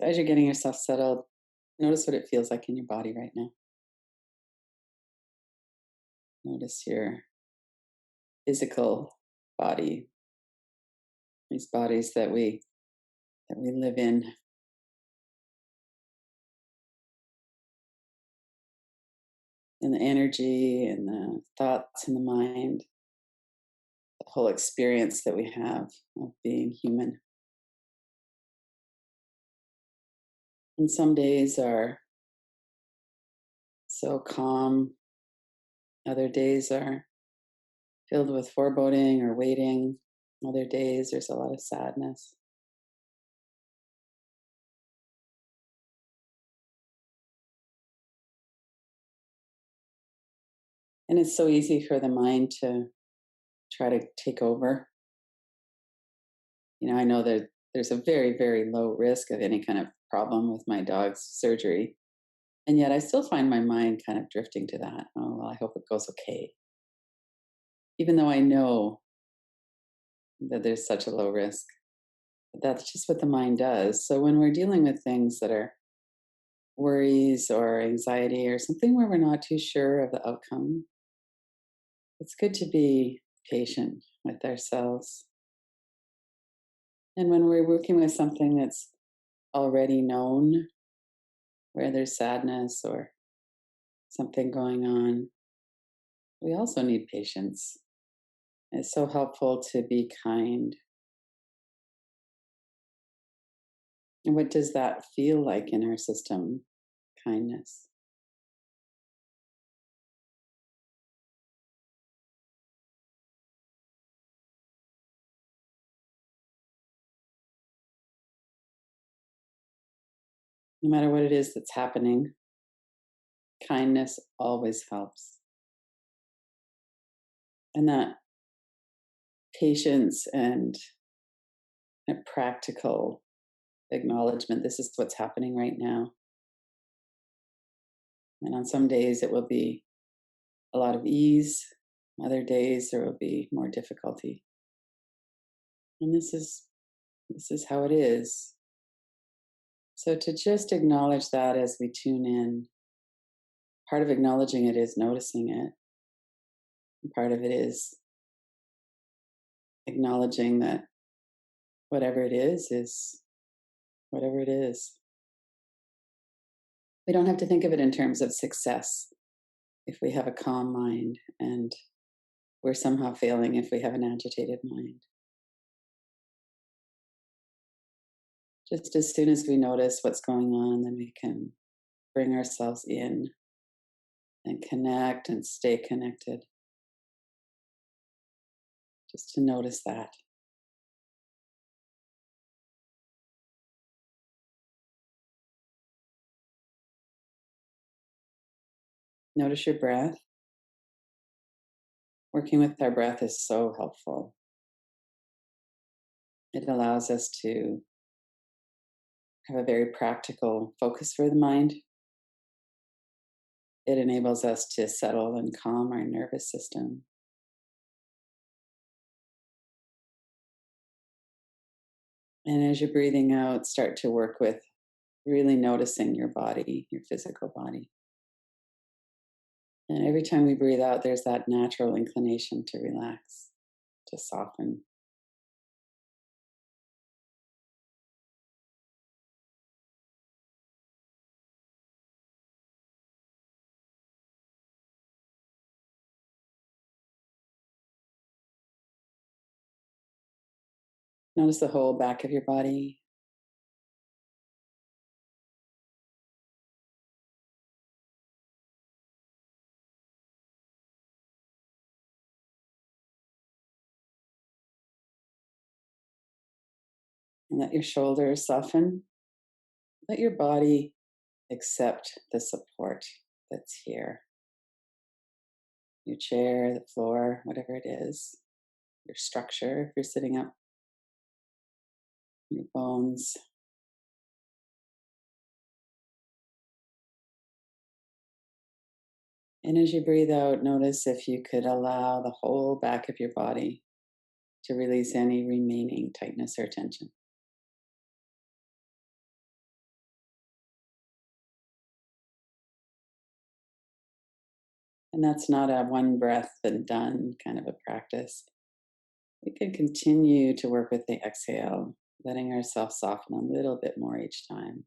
As you're getting yourself settled, notice what it feels like in your body right now. Notice your physical body, these bodies that we live in, and the energy and the thoughts in the mind, the whole experience that we have of being human. And some days are so calm, other days are filled with foreboding or waiting, other days there's a lot of sadness. And it's so easy for the mind to try to take over. I know that there's a very, very low risk of any kind of problem with my dog's surgery. And yet I still find my mind kind of drifting to that. Oh, well, I hope it goes okay. Even though I know that there's such a low risk. But that's just what the mind does. So when we're dealing with things that are worries or anxiety or something where we're not too sure of the outcome, it's good to be patient with ourselves. And when we're working with something that's already known, where there's sadness or something going on, we also need patience. It's so helpful to be kind. And what does that feel like in our system? Kindness. No matter what it is that's happening, kindness always helps. And that patience and a practical acknowledgement, this is what's happening right now. And on some days it will be a lot of ease, other days there will be more difficulty. And this is how it is. So to just acknowledge that as we tune in, part of acknowledging it is noticing it. And part of it is acknowledging that whatever it is whatever it is. We don't have to think of it in terms of success if we have a calm mind, and we're somehow failing if we have an agitated mind. Just as soon as we notice what's going on, then we can bring ourselves in and connect and stay connected, just to notice that. Notice your breath. Working with our breath is so helpful. It allows us to have a very practical focus for the mind. It enables us to settle and calm our nervous system. And as you're breathing out, start to work with really noticing your body, your physical body. And every time we breathe out, there's that natural inclination to relax, to soften. Notice the whole back of your body. And let your shoulders soften. Let your body accept the support that's here. Your chair, the floor, whatever it is, your structure, if you're sitting up, your bones. And as you breathe out, notice if you could allow the whole back of your body to release any remaining tightness or tension. And that's not a one breath and done kind of a practice. We can continue to work with the exhale, letting ourselves soften a little bit more each time.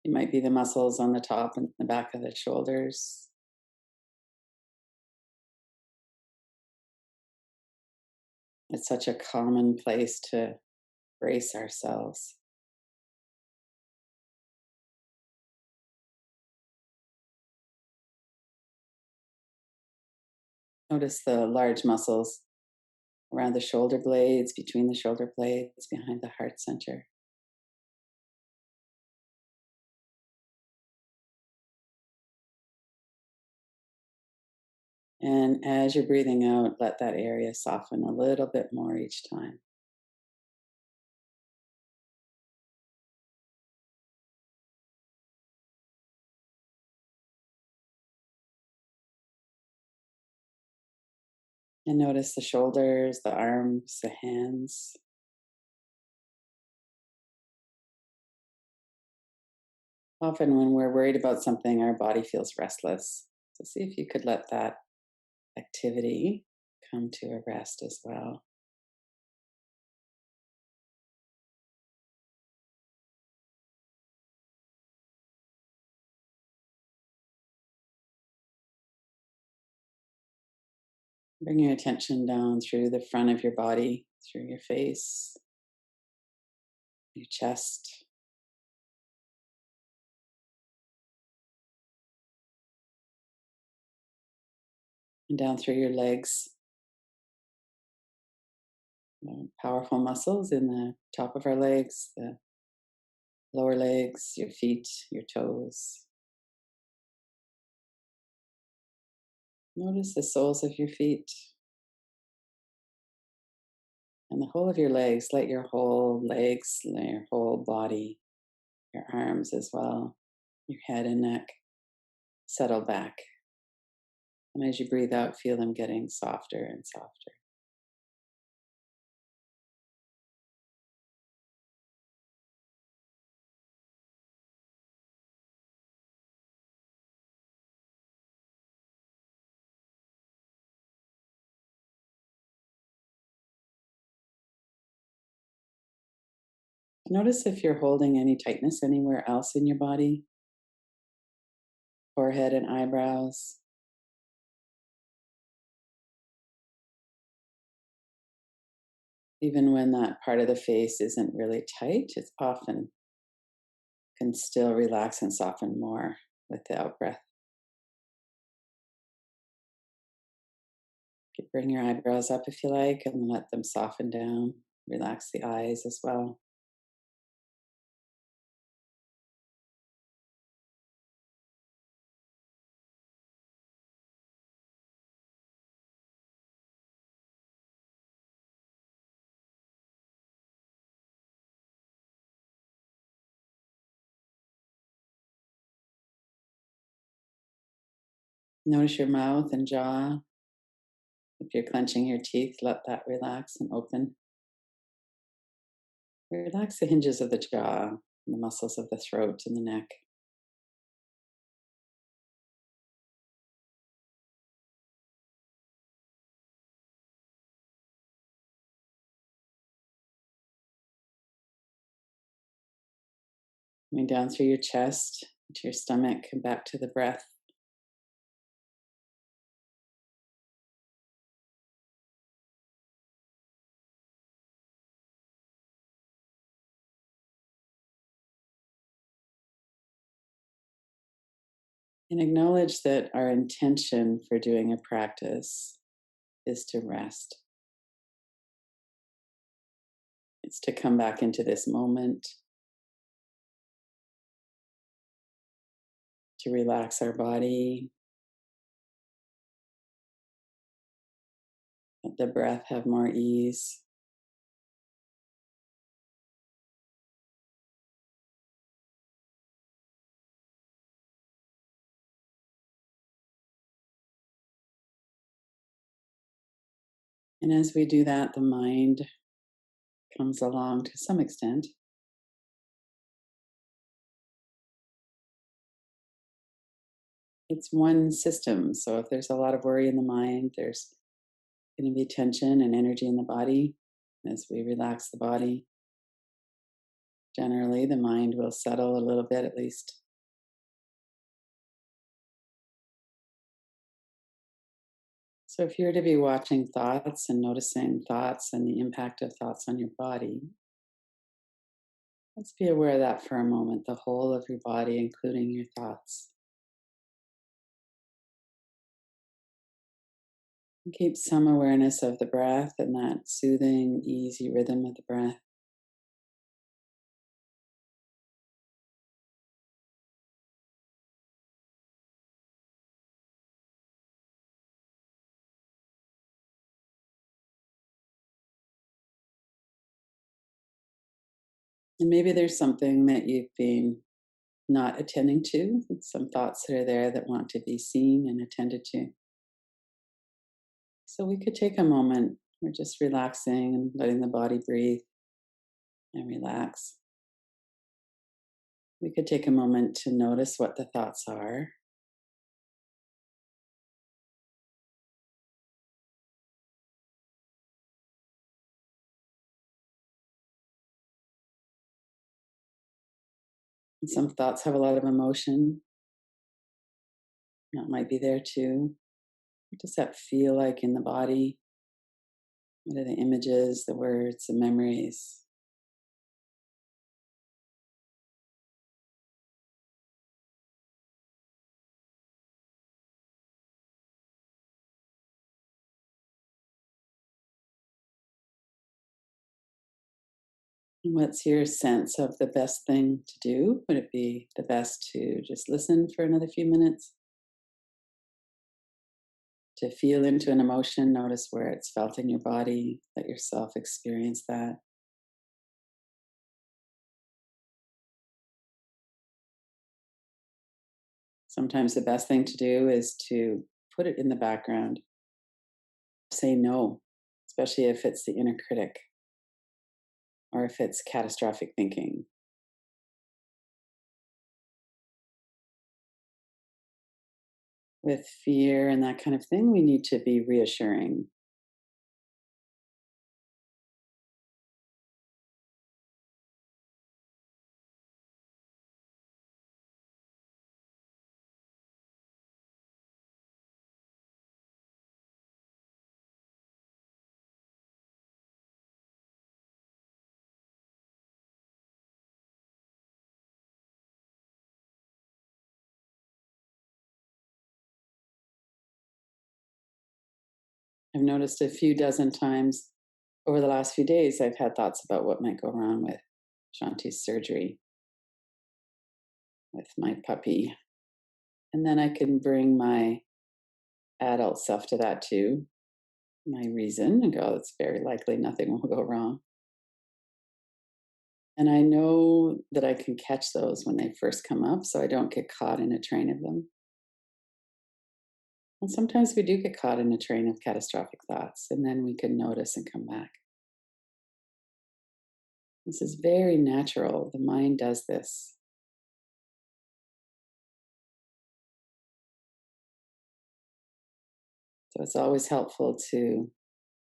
It might be the muscles on the top and the back of the shoulders. It's such a common place to brace ourselves. Notice the large muscles around the shoulder blades, between the shoulder blades, behind the heart center. And as you're breathing out, let that area soften a little bit more each time. And notice the shoulders, the arms, the hands. Often, when we're worried about something, our body feels restless. So, see if you could let that activity come to a rest as well. Bring your attention down through the front of your body, through your face, your chest, and down through your legs. Powerful muscles in the top of our legs, the lower legs, your feet, your toes. Notice the soles of your feet and the whole of your legs. Let your whole legs, let your whole body, your arms as well, your head and neck settle back. And as you breathe out, feel them getting softer and softer. Notice if you're holding any tightness anywhere else in your body, forehead and eyebrows. Even when that part of the face isn't really tight, it often can still relax and soften more with the out breath. You could bring your eyebrows up if you like and let them soften down. Relax the eyes as well. Notice your mouth and jaw. If you're clenching your teeth, let that relax and open. Relax the hinges of the jaw, the muscles of the throat and the neck. Coming down through your chest to your stomach and back to the breath. And acknowledge that our intention for doing a practice is to rest. It's to come back into this moment, to relax our body, let the breath have more ease. And as we do that, the mind comes along to some extent. It's one system. So if there's a lot of worry in the mind, there's going to be tension and energy in the body. As we relax the body, generally the mind will settle a little bit at least. So if you're to be watching thoughts and noticing thoughts and the impact of thoughts on your body, let's be aware of that for a moment, the whole of your body, including your thoughts. And keep some awareness of the breath and that soothing, easy rhythm of the breath. And maybe there's something that you've been not attending to, some thoughts that are there that want to be seen and attended to. So we could take a moment, we're just relaxing and letting the body breathe and relax. We could take a moment to notice what the thoughts are. And some thoughts have a lot of emotion. That might be there too. What does that feel like in the body? What are the images, the words, the memories? And what's your sense of the best thing to do? Would it be the best to just listen for another few minutes? To feel into an emotion, notice where it's felt in your body, let yourself experience that. Sometimes the best thing to do is to put it in the background, say no, especially if it's the inner critic or if it's catastrophic thinking. With fear and that kind of thing, we need to be reassuring. I've noticed a few dozen times over the last few days, I've had thoughts about what might go wrong with Shanti's surgery, with my puppy. And then I can bring my adult self to that too, my reason, and go, it's very likely nothing will go wrong. And I know that I can catch those when they first come up so I don't get caught in a train of them. And sometimes we do get caught in a train of catastrophic thoughts, and then we can notice and come back. This is very natural. The mind does this. So it's always helpful to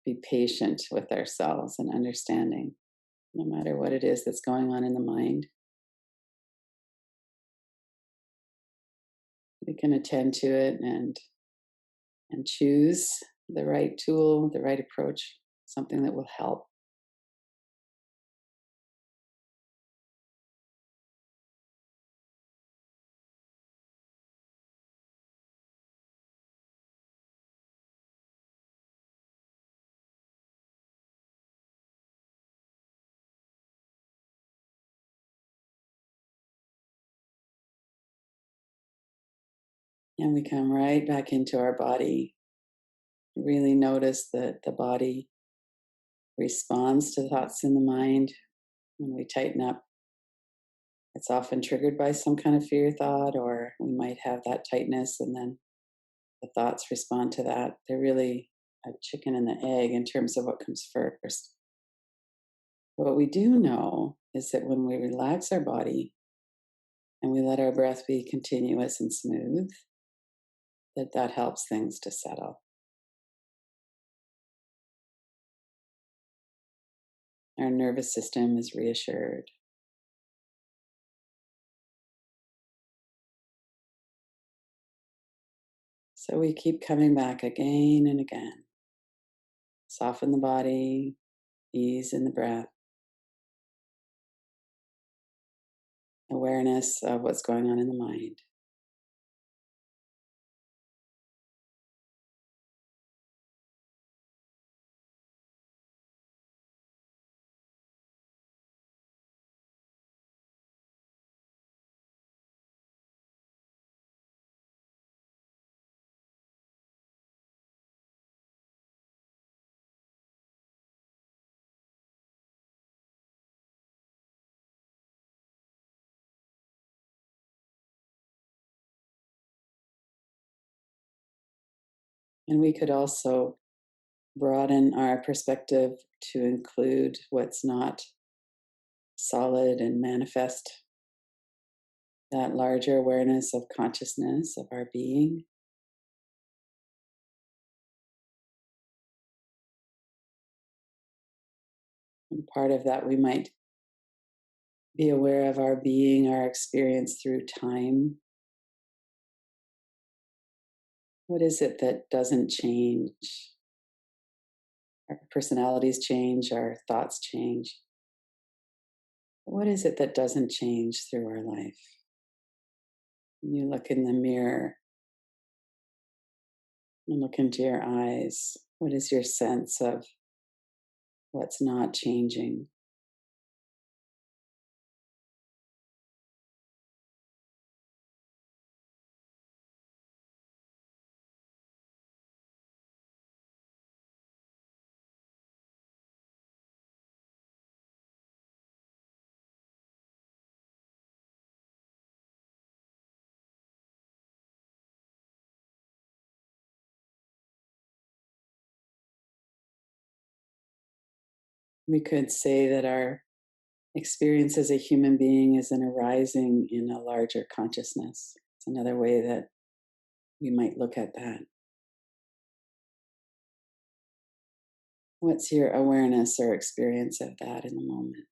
be patient with ourselves and understanding, no matter what it is that's going on in the mind. We can attend to it and choose the right tool, the right approach, something that will help. And we come right back into our body. Really notice that the body responds to thoughts in the mind. When we tighten up, it's often triggered by some kind of fear thought, or we might have that tightness, and then the thoughts respond to that. They're really a chicken and the egg in terms of what comes first. What we do know is that when we relax our body and we let our breath be continuous and smooth, that helps things to settle. Our nervous system is reassured. So we keep coming back again and again. Soften the body, ease in the breath, awareness of what's going on in the mind. And we could also broaden our perspective to include what's not solid and manifest, that larger awareness of consciousness of our being. And part of that, we might be aware of our being, our experience through time. What is it that doesn't change? Our personalities change, our thoughts change. What is it that doesn't change through our life? When you look in the mirror and look into your eyes, what is your sense of what's not changing? We could say that our experience as a human being is an arising in a larger consciousness. It's another way that we might look at that. What's your awareness or experience of that in the moment?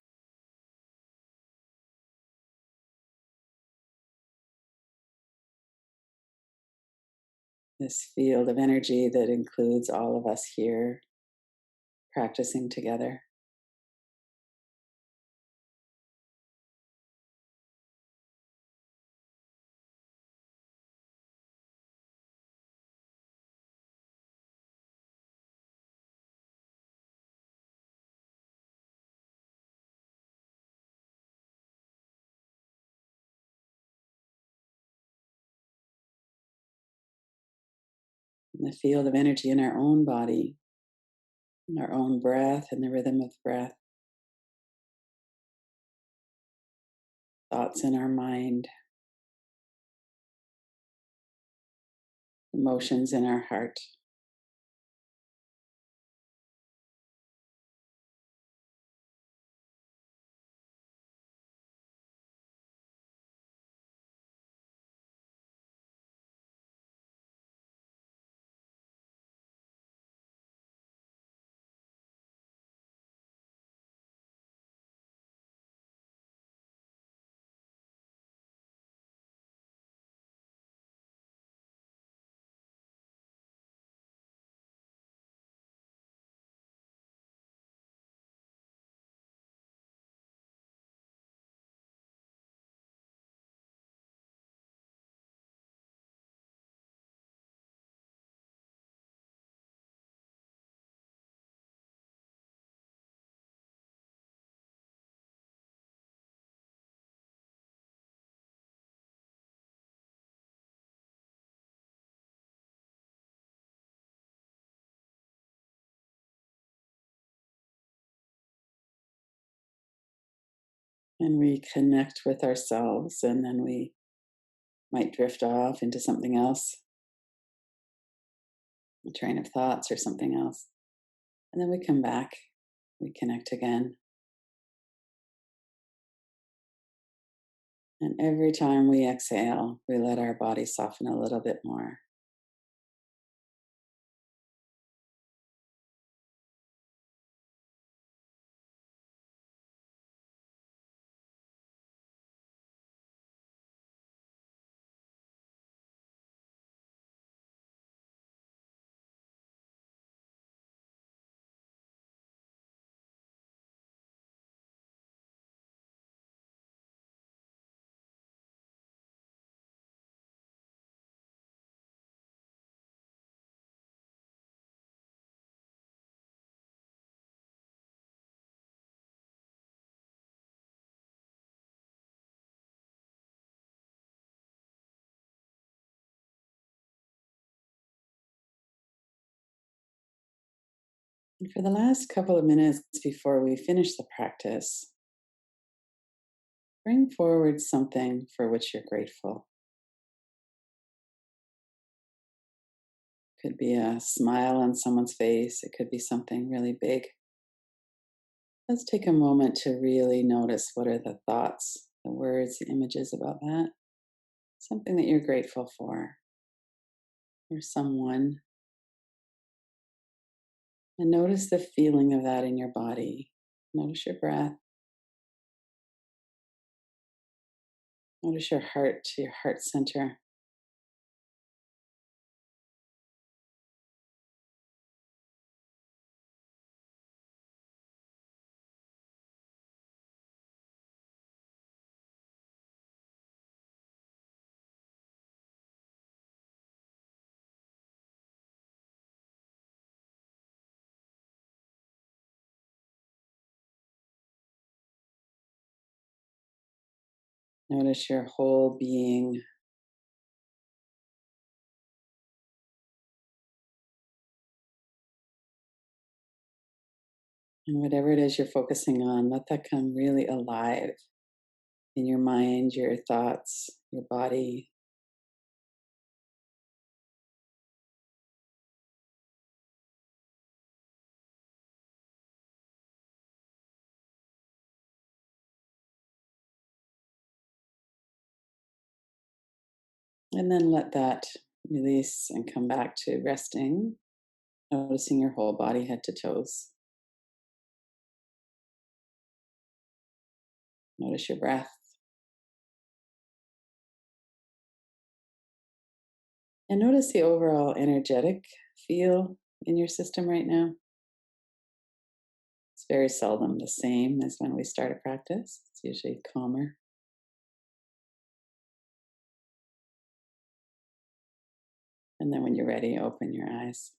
This field of energy that includes all of us here practicing together. And the field of energy in our own body, in our own breath, and the rhythm of breath, thoughts in our mind, emotions in our heart. And we connect with ourselves, and then we might drift off into something else, a train of thoughts or something else. And then we come back, we connect again. And every time we exhale, we let our body soften a little bit more. And for the last couple of minutes before we finish the practice, bring forward something for which you're grateful. Could be a smile on someone's face, it could be something really big. Let's take a moment to really notice what are the thoughts, the words, the images about that. Something that you're grateful for, or someone. And notice the feeling of that in your body. Notice your breath. Notice your heart center. Notice your whole being. And whatever it is you're focusing on, let that come really alive in your mind, your thoughts, your body. And then let that release and come back to resting, noticing your whole body, head to toes. Notice your breath. And notice the overall energetic feel in your system right now. It's very seldom the same as when we start a practice, it's usually calmer. And then when you're ready, open your eyes.